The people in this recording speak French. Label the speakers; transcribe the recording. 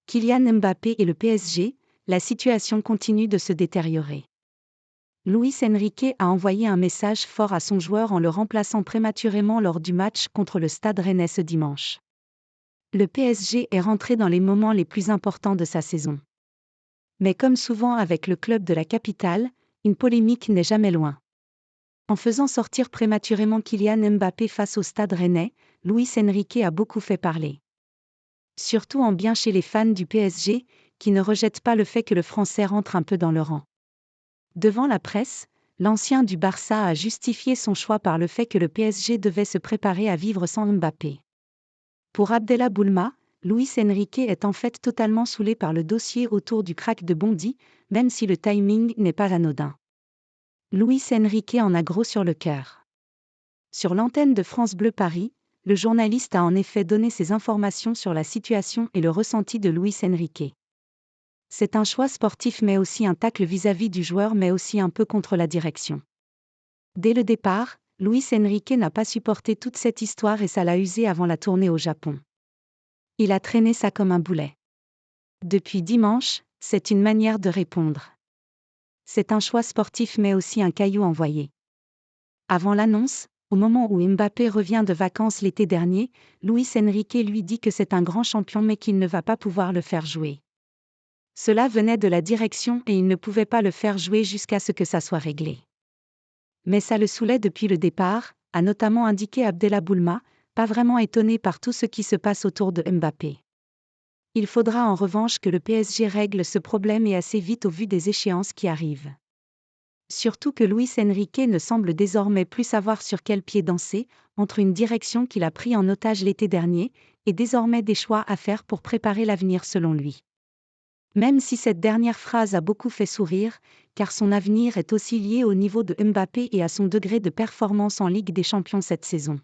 Speaker 1: Kylian Mbappé et le PSG, la situation continue de se détériorer. Luis Enrique a envoyé un message fort à son joueur en le remplaçant prématurément lors du match contre le Stade Rennais ce dimanche. Le PSG est rentré dans les moments les plus importants de sa saison. Mais comme souvent avec le club de la capitale, une polémique n'est jamais loin. En faisant sortir prématurément Kylian Mbappé face au Stade Rennais, Luis Enrique a beaucoup fait parler. Surtout en bien chez les fans du PSG, qui ne rejettent pas le fait que le Français rentre un peu dans le rang. Devant la presse, l'ancien du Barça a justifié son choix par le fait que le PSG devait se préparer à vivre sans Mbappé. Pour Abdellah Boulma, Luis Enrique est en fait totalement saoulé par le dossier autour du crack de Bondy, même si le timing n'est pas anodin. Luis Enrique en a gros sur le cœur. Sur l'antenne de France Bleu Paris, le journaliste a en effet donné ses informations sur la situation et le ressenti de Luis Enrique. C'est un choix sportif mais aussi un tacle vis-à-vis du joueur mais aussi un peu contre la direction. Dès le départ, Luis Enrique n'a pas supporté toute cette histoire et ça l'a usé avant la tournée au Japon. Il a traîné ça comme un boulet. Depuis dimanche, c'est une manière de répondre. C'est un choix sportif mais aussi un caillou envoyé. Avant l'annonce, au moment où Mbappé revient de vacances l'été dernier, Luis Enrique lui dit que c'est un grand champion mais qu'il ne va pas pouvoir le faire jouer. Cela venait de la direction et il ne pouvait pas le faire jouer jusqu'à ce que ça soit réglé. Mais ça le saoulait depuis le départ, a notamment indiqué Abdellah Boulma, pas vraiment étonné par tout ce qui se passe autour de Mbappé. Il faudra en revanche que le PSG règle ce problème et assez vite au vu des échéances qui arrivent. Surtout que Luis Enrique ne semble désormais plus savoir sur quel pied danser, entre une direction qu'il a pris en otage l'été dernier, et désormais des choix à faire pour préparer l'avenir selon lui. Même si cette dernière phrase a beaucoup fait sourire, car son avenir est aussi lié au niveau de Mbappé et à son degré de performance en Ligue des Champions cette saison.